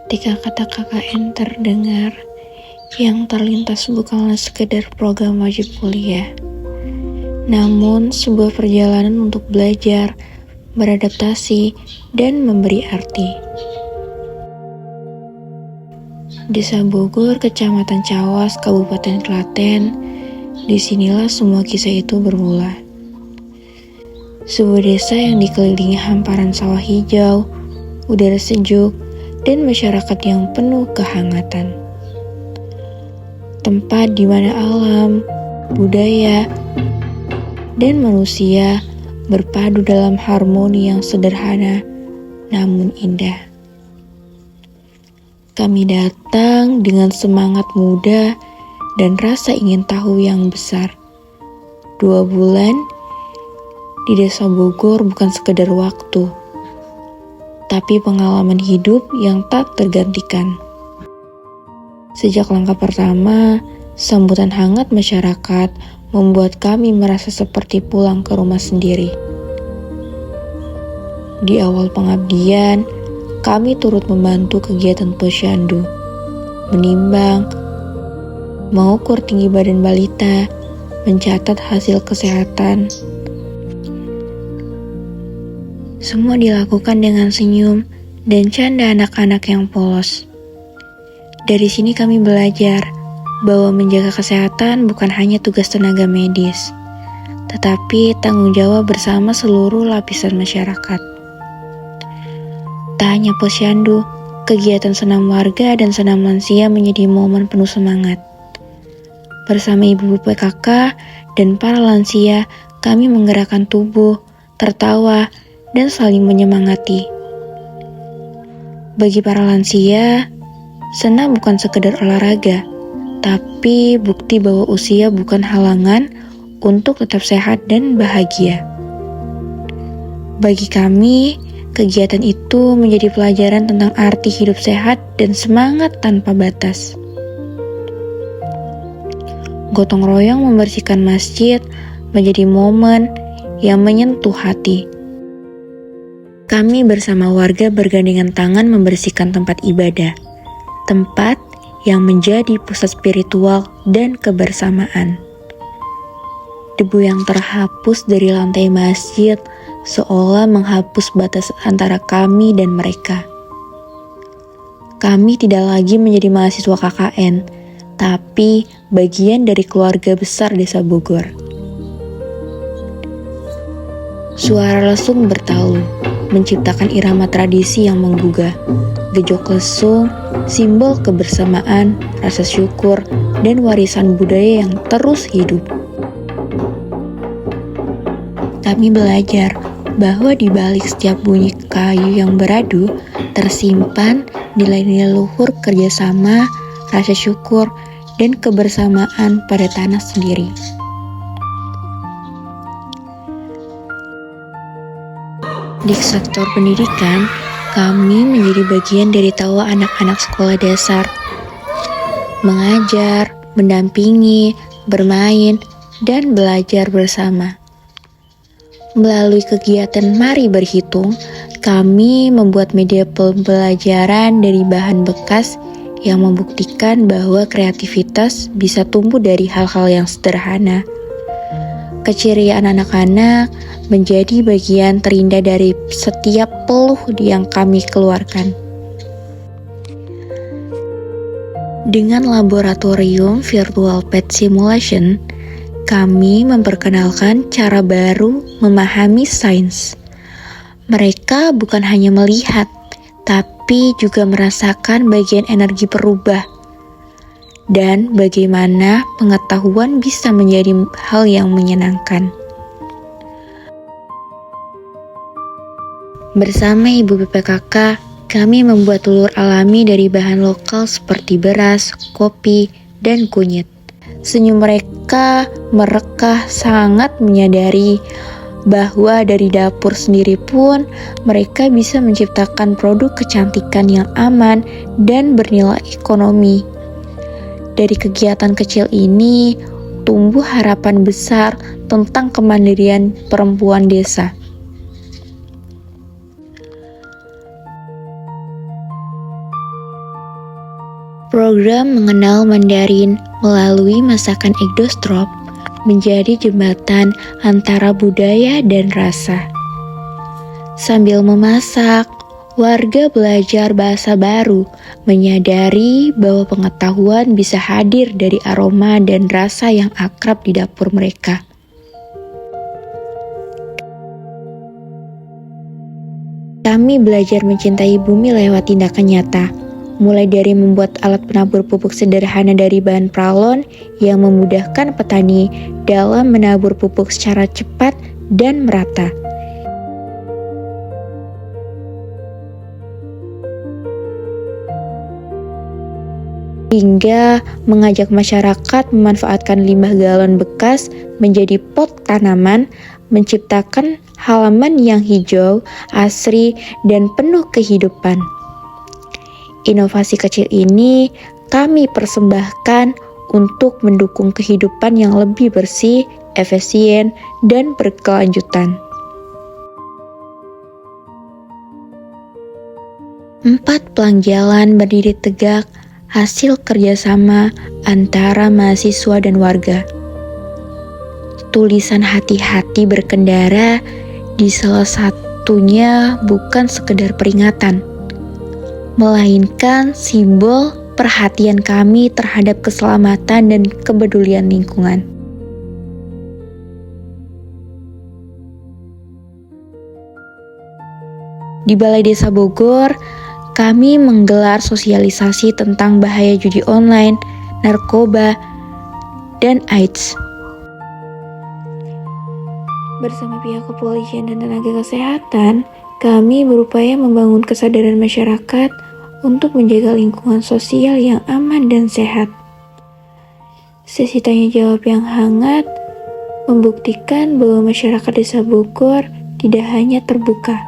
Ketika kata KKN terdengar, yang terlintas bukanlah sekedar program wajib kuliah, namun sebuah perjalanan untuk belajar, beradaptasi, dan memberi arti. Desa Bogor, Kecamatan Cawas, Kabupaten Klaten, disinilah semua kisah itu bermula. Sebuah desa yang dikelilingi hamparan sawah hijau, udara sejuk, dan masyarakat yang penuh kehangatan. Tempat di mana alam, budaya, dan manusia berpadu dalam harmoni yang sederhana namun indah. Kami datang dengan semangat muda dan rasa ingin tahu yang besar. 2 bulan di Desa Bogor bukan sekedar waktu, tapi pengalaman hidup yang tak tergantikan. Sejak langkah pertama, sambutan hangat masyarakat membuat kami merasa seperti pulang ke rumah sendiri. Di awal pengabdian, kami turut membantu kegiatan posyandu, menimbang, mengukur tinggi badan balita, mencatat hasil kesehatan. Semua dilakukan dengan senyum dan canda anak-anak yang polos. Dari sini kami belajar bahwa menjaga kesehatan bukan hanya tugas tenaga medis, tetapi tanggung jawab bersama seluruh lapisan masyarakat. Tak hanya posyandu, kegiatan senam warga dan senam lansia menjadi momen penuh semangat. Bersama ibu PKK dan para lansia, kami menggerakkan tubuh, tertawa, dan saling menyemangati. Bagi para lansia, senam bukan sekedar olahraga, tapi bukti bahwa usia bukan halangan untuk tetap sehat dan bahagia. Bagi kami, kegiatan itu menjadi pelajaran tentang arti hidup sehat dan semangat tanpa batas. Gotong royong membersihkan masjid menjadi momen yang menyentuh hati. Kami bersama warga bergandengan tangan membersihkan tempat ibadah, tempat yang menjadi pusat spiritual dan kebersamaan. Debu yang terhapus dari lantai masjid seolah menghapus batas antara kami dan mereka. Kami tidak lagi menjadi mahasiswa KKN, tapi bagian dari keluarga besar Desa Bogor. Suara lesung bertalu, menciptakan irama tradisi yang menggugah. Gejok lesung, simbol kebersamaan, rasa syukur, dan warisan budaya yang terus hidup. Kami belajar bahwa di balik setiap bunyi kayu yang beradu, tersimpan nilai-nilai luhur kerjasama, rasa syukur, dan kebersamaan pada tanah sendiri. Di sektor pendidikan, kami menjadi bagian dari tawa anak-anak sekolah dasar. Mengajar, mendampingi, bermain, dan belajar bersama. Melalui kegiatan Mari Berhitung, kami membuat media pembelajaran dari bahan bekas yang membuktikan bahwa kreativitas bisa tumbuh dari hal-hal yang sederhana. Keceriaan anak-anak menjadi bagian terindah dari setiap peluh yang kami keluarkan. Dengan laboratorium virtual pet simulation, kami memperkenalkan cara baru memahami sains. Mereka bukan hanya melihat, tapi juga merasakan bagian energi berubah. Dan bagaimana pengetahuan bisa menjadi hal yang menyenangkan. Bersama Ibu BPKK, kami membuat telur alami dari bahan lokal seperti beras, kopi, dan kunyit. Senyum mereka merekah sangat menyadari bahwa dari dapur sendiri pun mereka bisa menciptakan produk kecantikan yang aman dan bernilai ekonomi. Dari kegiatan kecil ini, tumbuh harapan besar tentang kemandirian perempuan desa. Program mengenal Mandarin melalui masakan Egdostrop menjadi jembatan antara budaya dan rasa. Sambil memasak, warga belajar bahasa baru, menyadari bahwa pengetahuan bisa hadir dari aroma dan rasa yang akrab di dapur mereka. Kami belajar mencintai bumi lewat tindakan nyata, mulai dari membuat alat penabur pupuk sederhana dari bahan pralon yang memudahkan petani dalam menabur pupuk secara cepat dan merata. Hingga mengajak masyarakat memanfaatkan limbah galon bekas menjadi pot tanaman, menciptakan halaman yang hijau, asri, dan penuh kehidupan. Inovasi kecil ini kami persembahkan untuk mendukung kehidupan yang lebih bersih, efisien, dan berkelanjutan. 4 pelang jalan berdiri tegak, hasil kerjasama antara mahasiswa dan warga. Tulisan hati-hati berkendara di salah satunya bukan sekedar peringatan, melainkan simbol perhatian kami terhadap keselamatan dan kepedulian lingkungan. Di Balai Desa Bogor, kami menggelar sosialisasi tentang bahaya judi online, narkoba, dan AIDS. Bersama pihak kepolisian dan tenaga kesehatan, kami berupaya membangun kesadaran masyarakat untuk menjaga lingkungan sosial yang aman dan sehat. Sesi tanya jawab yang hangat membuktikan bahwa masyarakat Desa Bogor tidak hanya terbuka,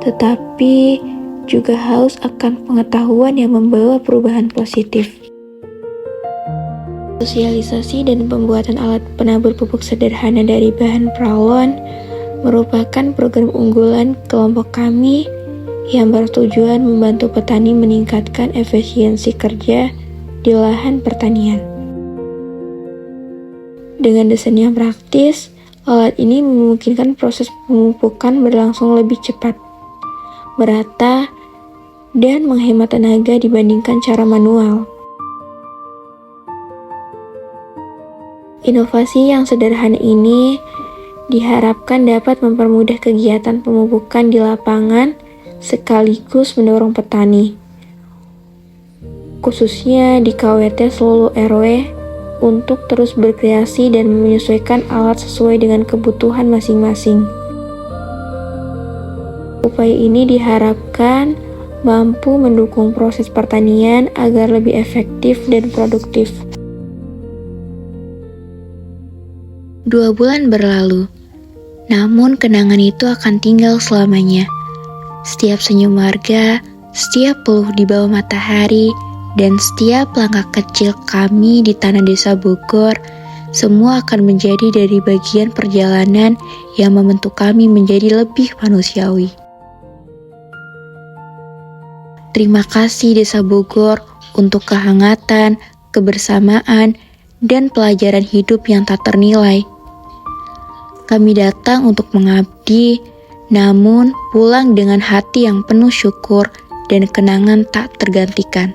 tetapi juga haus akan pengetahuan yang membawa perubahan positif. Sosialisasi dan pembuatan alat penabur pupuk sederhana dari bahan pralon merupakan program unggulan kelompok kami yang bertujuan membantu petani meningkatkan efisiensi kerja di lahan pertanian. Dengan desain yang praktis, alat ini memungkinkan proses pemupukan berlangsung lebih cepat, merata, dan menghemat tenaga dibandingkan cara manual. Inovasi yang sederhana ini diharapkan dapat mempermudah kegiatan pemupukan di lapangan sekaligus mendorong petani, khususnya di KWT Solo RW, untuk terus berkreasi dan menyesuaikan alat sesuai dengan kebutuhan masing-masing. Upaya ini diharapkan mampu mendukung proses pertanian agar lebih efektif dan produktif. 2 bulan berlalu, namun kenangan itu akan tinggal selamanya. Setiap senyum warga, setiap peluh di bawah matahari, dan setiap langkah kecil kami di tanah Desa Bogor, semua akan menjadi dari bagian perjalanan yang membentuk kami menjadi lebih manusiawi. Terima kasih Desa Bogor untuk kehangatan, kebersamaan, dan pelajaran hidup yang tak ternilai. Kami datang untuk mengabdi, namun pulang dengan hati yang penuh syukur dan kenangan tak tergantikan.